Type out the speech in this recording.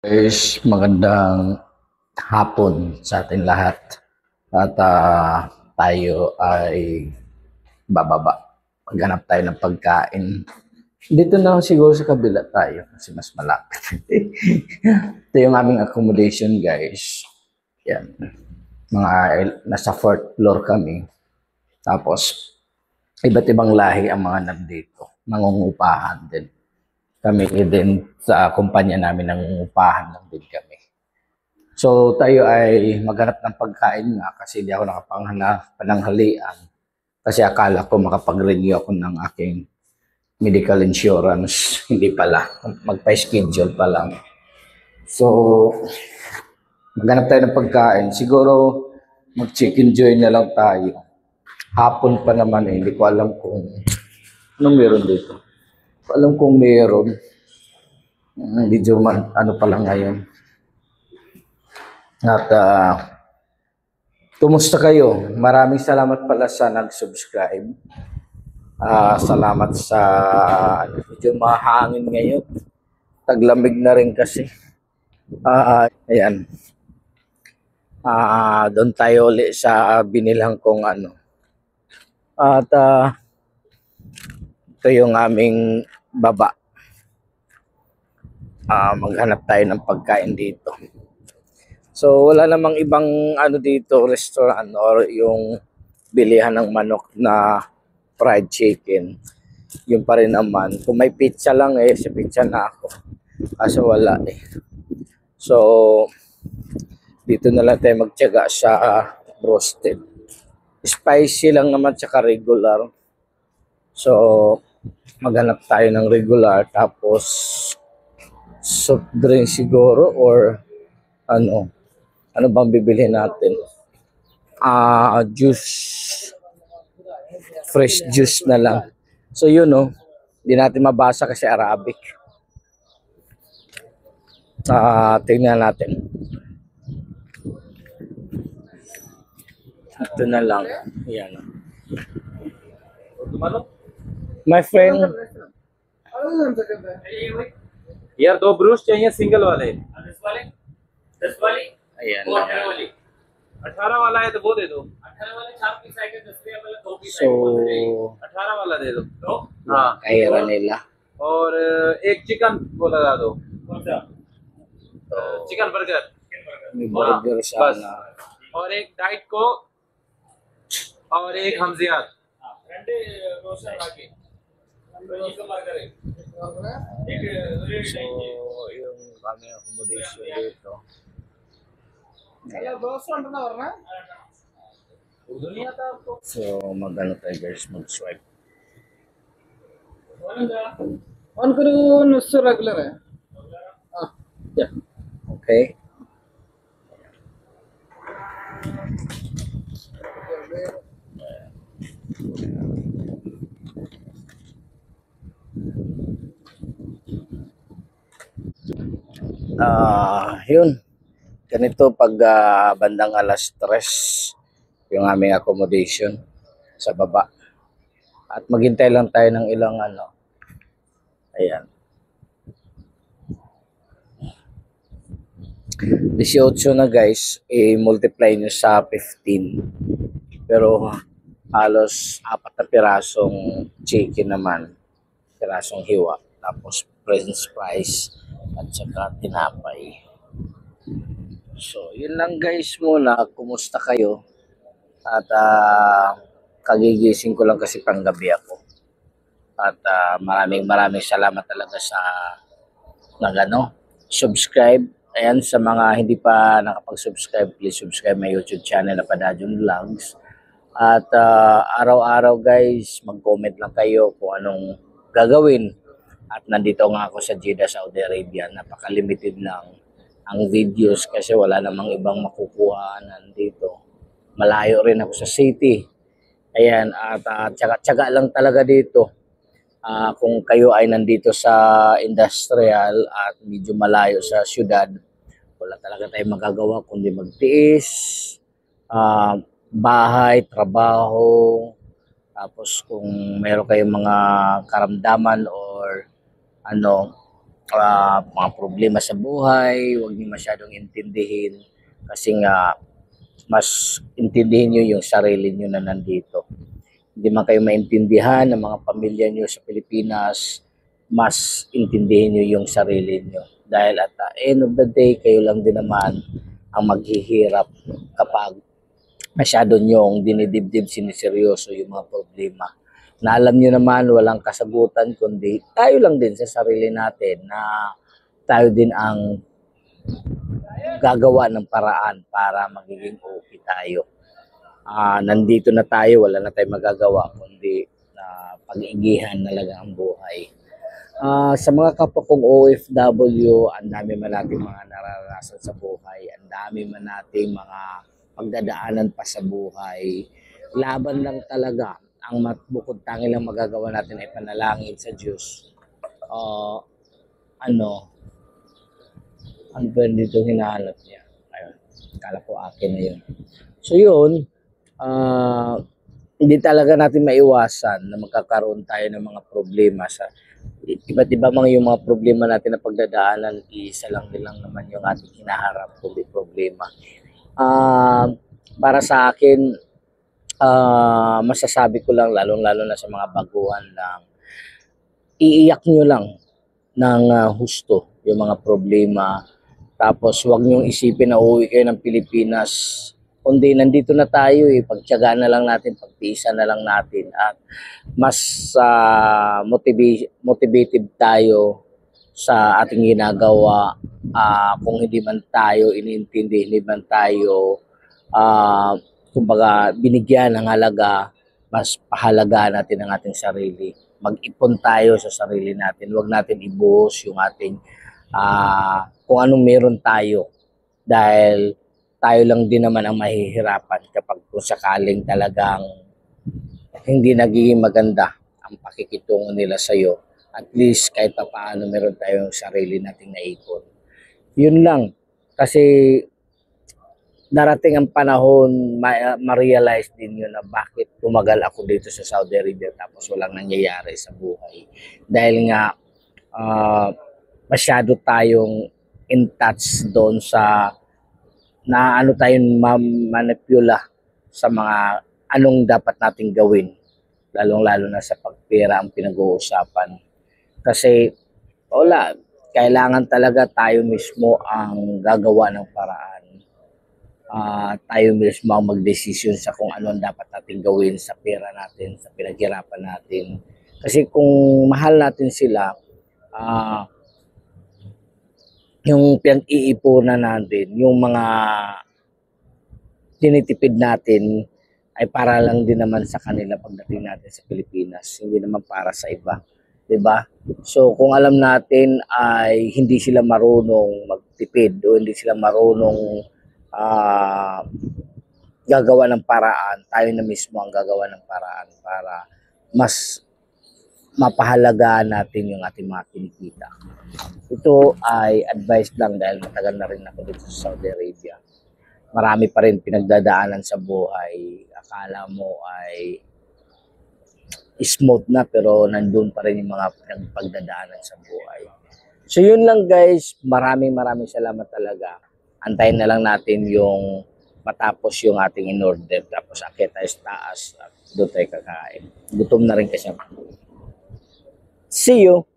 Guys, magandang hapon sa ating lahat. At tayo ay bababa. Maghanap tayo ng pagkain. Dito na lang siguro sa kabila tayo kasi mas malapit. Ito yung aming accommodation, guys. Yan. Nasa fourth floor kami. Tapos, iba't ibang lahi ang mga nandito. Nangungupahan din. Kami din sa kumpanya namin nangungupahan lang din kami. So tayo ay maghanap ng pagkain nga kasi hindi ako pananghalian. Kasi akala ko makapag-renew ako ng aking medical insurance. Hindi pala. Magpa-schedule pa lang. So, maghanap tayo ng pagkain. Siguro mag-chicken joy na lang tayo. Hapon pa naman eh. Hindi ko alam kung anong meron dito. Hindi ko alam kung meron. Medyo ano pa lang ngayon. At kumusta kayo? Maraming salamat pala sa nag-subscribe. Salamat sa medyo mahangin ngayon. Taglamig na rin kasi. Ayan. Doon tayo ulit sa binilhan kong ano. At ito yung aming baba. Maghanap tayo ng pagkain dito. So wala namang ibang ano dito, restaurant or yung bilihan ng manok na fried chicken. Yung pa rin naman. Kung may pizza lang eh, sa pizza na ako. Kaso wala eh. So dito na lang tayo magtiyaga sa roasted. Spicy lang naman tsaka regular. So maghanap tayo ng regular tapos soft drink siguro or ano bang bibilhin natin? Juice. Fresh juice na lang. So yun no, hindi natin mabasa kasi Arabic. Tingnan natin. Ito na lang. Yan. My friend. यार दो ब्रूस चाहिए सिंगल वाले दस वाली Ayan. वो 18 वाली 18 वाला है तो वो दे दो 18 वाले 4 पीस आएगा 10 रुपया वाला 2 पीस So, आएगा 18 वाला दे दो तो हाँ kaira nila. और एक चिकन वो लगा दो कौन सा चिकन बर्गर May burger बस sana. और एक डाइट को और एक हमजियात फ्रेंड रोशन आके ये तो मार्कर है एक red So, yung aming accommodation dito. Urdu नहीं आता आपको So, mag-ano tayo guys, mag-swipe. On करो नुस्सो रेगुलर है Okay? Yun. Ganito pag bandang alas 3 yung aming accommodation sa baba. At maghintay lang tayo ng ilang ano. Ayan. 18 na guys, i-multiply nyo sa 15. Pero halos 4 na pirasong chicken naman. Pirasong hiwa. Tapos french fries at saka tinapay. So, yun lang guys muna. Kumusta kayo? At kagigising ko lang kasi panggabi ako. At maraming salamat talaga sa subscribe. Ayan, sa mga hindi pa nakapag-subscribe, please subscribe my YouTube channel na Padajon Vlogs. At araw-araw guys, mag-comment lang kayo kung anong gagawin. At nandito nga ako sa Jeddah, Saudi Arabia. Napaka-limited lang ang videos kasi wala namang ibang makukuha nandito. Malayo rin ako sa city. Ayan, at tsaga-tsaga lang talaga dito. Kung kayo ay nandito sa industrial at medyo malayo sa syudad, wala talaga tayong magagawa kundi magtiis, bahay, trabaho, tapos kung meron kayong mga karamdaman or ano, mga problema sa buhay, huwag niyo masyadong intindihin kasi nga mas intindihin niyo yung sarili niyo na nandito. Hindi man kayo maintindihan ng mga pamilya niyo sa Pilipinas, mas intindihin niyo yung sarili niyo. Dahil at the end of the day, kayo lang din naman ang maghihirap kapag masyado niyong dinidibdib siniseryoso yung mga problema. Na alam niyo naman walang kasagutan kundi tayo lang din sa sarili natin na tayo din ang gagawa ng paraan para magiging okay tayo. Nandito na tayo, wala na tayong magagawa kundi na pag-igihan na lang ang buhay. Sa mga kapwa kong OFW, ang dami man nating mga nararanasan sa buhay, ang dami man nating mga pagdadaanan pa sa buhay. Laban lang talaga. Ang bukod tangi lang magagawa natin ay panalangin sa Diyos. Ano ba dito hinahanap niya? Ayun, kala ko akin na yun. So yun, hindi talaga natin maiwasan na magkakaroon tayo ng mga problema sa iba't iba yung mga problema natin na pagdadaanan, isa lang nilang naman yung ating hinaharap kundi problema. Para sa akin, masasabi ko lang lalong-lalo na sa mga baguhan lang, iiyak nyo lang ng husto yung mga problema. Tapos huwag nyo isipin na uuwi kayo ng Pilipinas. Kundi nandito na tayo pagtiyagaan na lang natin, pagtiisan na lang natin at mas motivated tayo sa ating ginagawa. Kung hindi man tayo iniintindi, hindi man tayo kumbaga binigyan ng halaga, mas pahalagaan natin ang ating sarili. Mag-ipon tayo sa sarili natin. Huwag natin ibuhos yung ating kung anong meron tayo. Dahil tayo lang din naman ang mahihirapan kapag kung sakaling talagang hindi nagiging maganda ang pakikitungo nila sa'yo. At least kahit pa paano meron tayong sarili nating naipon. Yun lang. Kasi darating ang panahon, ma-realize din yun na bakit tumagal ako dito sa Saudi Arabia tapos walang nangyayari sa buhay. Dahil nga masyado tayong in touch doon sa na ano tayong manipula sa mga anong dapat nating gawin. Lalong-lalo na sa pagpera ang pinag-uusapan. Kasi wala, kailangan talaga tayo mismo ang gagawa ng paraan. Tayo mismo ang magdesisyon sa kung ano ang dapat natin gawin sa pera natin, sa pinaghirapan natin. Kasi kung mahal natin sila, yung pinag-iipunan natin, yung mga tinitipid natin ay para lang din naman sa kanila pagdating natin sa Pilipinas, hindi naman para sa iba, 'di ba? So kung alam natin ay hindi sila marunong magtipid o hindi sila marunong gagawa ng paraan, tayo na mismo ang gagawa ng paraan para mas mapahalagaan natin yung ating mga kinikita. Ito ay advice lang dahil matagal na rin ako dito sa Saudi Arabia. Marami pa rin pinagdadaanan sa buhay. Akala mo ay smooth na pero nandun pa rin yung mga pagdadaanan sa buhay. So yun lang guys, maraming salamat talaga. Antayin na lang natin yung matapos yung ating in-order. Tapos akit tayo sa taas at doon tayo kakain. Gutom na rin kasi. See you!